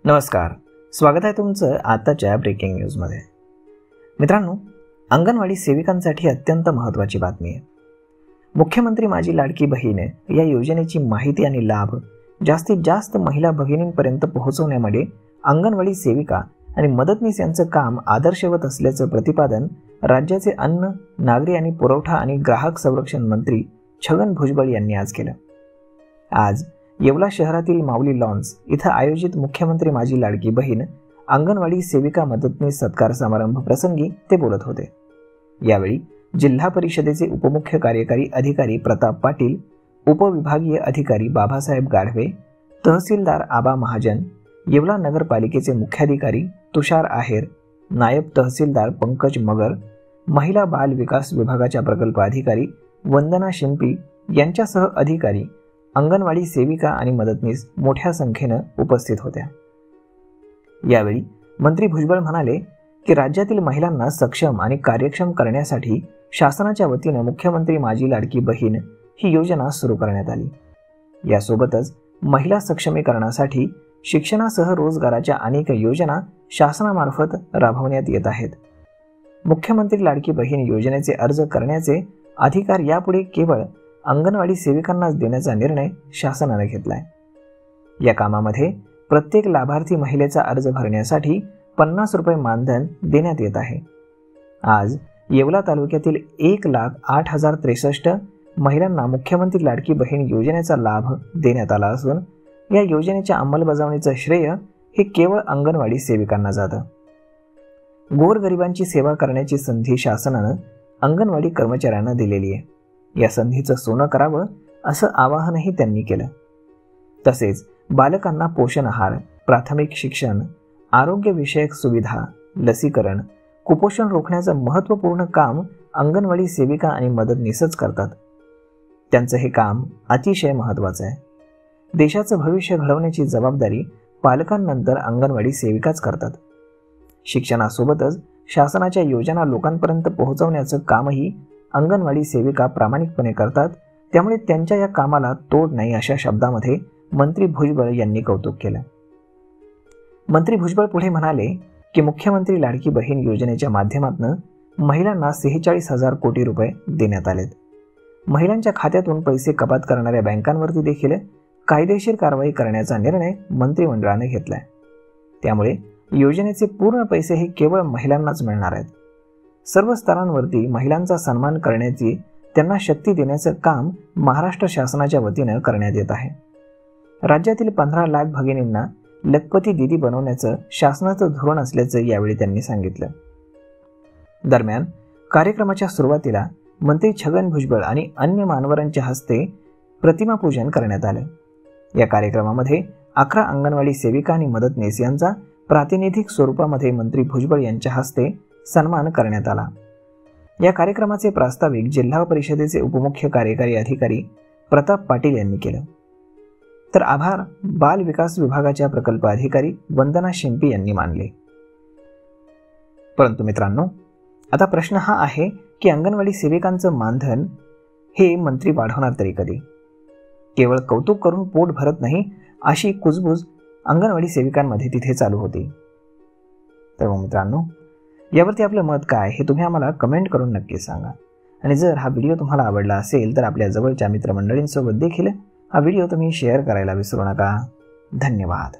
नमस्कार, स्वागत आहे तुमचं आताच्या ब्रेकिंग न्यूजमध्ये. मित्रांनो, अंगणवाडी सेविकांसाठी अत्यंत महत्त्वाची बातमी आहे. मुख्यमंत्री माझी लाडकी बहीण या योजनेची माहिती आणि लाभ जास्तीत जास्त महिला भगिनींपर्यंत पोहोचवण्यामध्ये अंगणवाडी सेविका आणि मदतनीस यांचं काम आदर्शवत असल्याचं प्रतिपादन राज्याचे अन्न, नागरी आणि पुरवठा आणि ग्राहक संरक्षण मंत्री छगन भुजबळ यांनी आज केलं. आज येवला शहरातील माऊली लॉन्स इथं आयोजित मुख्यमंत्री माझी लाडकी बहीण अंगणवाडी सेविका मदतनीस सत्कार समारंभ प्रसंगी ते बोलत होते. यावेळी जिल्हा परिषदेचे उपमुख्य कार्यकारी अधिकारी प्रताप पाटील, उपविभागीय अधिकारी बाबासाहेब गाढवे, तहसीलदार आबा महाजन, येवला नगरपालिकेचे मुख्याधिकारी तुषार आहेर, नायब तहसीलदार पंकज मगर, महिला बाल विकास विभागाच्या प्रकल्प अधिकारी वंदना शिंपी यांच्यासह अधिकारी, अंगणवाडी सेविका आणि मदतनीस मोठ्या संख्येनं उपस्थित होत्या. यावेळी मंत्री भुजबळ म्हणाले की राज्यातील महिलांना सक्षम आणि कार्यक्षम करण्यासाठी शासनाच्या वतीनं मुख्यमंत्री माझी लाडकी बहीण ही योजना सुरू करण्यात आली. यासोबतच महिला सक्षमीकरणासाठी शिक्षणासह रोजगाराच्या अनेक योजना शासनामार्फत राबवण्यात येत आहेत. मुख्यमंत्री लाडकी बहीण योजनेचे अर्ज करण्याचे अधिकार यापुढे केवळ अंगणवाडी सेविकांनाच देण्याचा निर्णय शासनाने घेतलाय. या कामामध्ये प्रत्येक लाभार्थी महिलेचा अर्ज भरण्यासाठी 50 रुपये मानधन देण्यात येत आहे. आज येवला तालुक्यातील 1,08,063 महिलांना मुख्यमंत्री लाडकी बहीण योजनेचा लाभ देण्यात आला असून या योजनेच्या अंमलबजावणीचं श्रेय हे केवळ अंगणवाडी सेविकांना जातं. गोरगरिबांची सेवा करण्याची संधी शासनानं अंगणवाडी कर्मचाऱ्यांना दिलेली आहे. या संधीचं सोनं करावं असं आवाहनही त्यांनी केलं. तसेच बालकांना पोषण आहार, प्राथमिक शिक्षण, आरोग्यविषयक सुविधा, लसीकरण, कुपोषण रोखण्याचं महत्त्वपूर्ण काम अंगणवाडी सेविका आणि मदतनीसच करतात. त्यांचं हे काम अतिशय महत्त्वाचं आहे. देशाचं भविष्य घडवण्याची जबाबदारी पालकांनंतर अंगणवाडी सेविकाच करतात. शिक्षणासोबतच शासनाच्या योजना लोकांपर्यंत पोहोचवण्याचं कामही अंगणवाडी सेविका प्रामाणिकपणे करतात. त्यामुळे त्यांच्या या कामाला तोड नाही अशा शब्दामध्ये मंत्री भुजबळ यांनी कौतुक केलं. मंत्री भुजबळ पुढे म्हणाले की मुख्यमंत्री लाडकी बहीण योजनेच्या माध्यमातून महिलांना 46,000 कोटी रुपये देण्यात आलेत. महिलांच्या खात्यातून पैसे कपात करणाऱ्या बँकांवरती देखील कायदेशीर कारवाई करण्याचा निर्णय मंत्रिमंडळाने घेतलाय. त्यामुळे योजनेचे पूर्ण पैसे हे केवळ महिलांनाच मिळणार आहेत. सर्व स्तरांवरती महिलांचा सन्मान करण्याची, त्यांना शक्ती देण्याचं काम महाराष्ट्र शासनाच्या वतीनं करण्यात येत आहे. राज्यातील 15 लाख भगिनींना लखपती दीदी बनवण्याचं शासनाचं धोरण असल्याचं यावेळी त्यांनी सांगितलं. दरम्यान कार्यक्रमाच्या सुरुवातीला मंत्री छगन भुजबळ आणि अन्य मान्यवरांच्या हस्ते प्रतिमा पूजन करण्यात आलं. या कार्यक्रमामध्ये 11 अंगणवाडी सेविका आणि मदतनीस यांचा प्रातिनिधिक स्वरूपामध्ये मंत्री भुजबळ यांच्या हस्ते सन्मान करण्यात आला. या कार्यक्रमाचे प्रास्ताविक जिल्हा परिषदेचे उपमुख्य कार्यकारी अधिकारी प्रताप पाटील यांनी केलं. तर आभार बाल विकास विभागाच्या प्रकल्प अधिकारी वंदना शिंपी यांनी मानले. परंतु मित्रांनो, आता प्रश्न हा आहे की अंगणवाडी सेविकांचं मानधन हे मंत्री वाढवणार तरी कधी? केवळ कौतुक करून पोट भरत नाही अशी कुजबूज अंगणवाडी सेविकांमध्ये तिथे चालू होती. तर मित्रांनो, यावरती आपलं मत काय हे तुम्ही आम्हाला कमेंट करून नक्की सांगा. आणि जर हा व्हिडिओ तुम्हाला आवडला असेल तर आपल्या जवळच्या मित्रमंडळींसोबत देखील हा व्हिडिओ तुम्ही शेअर करायला विसरू नका. धन्यवाद.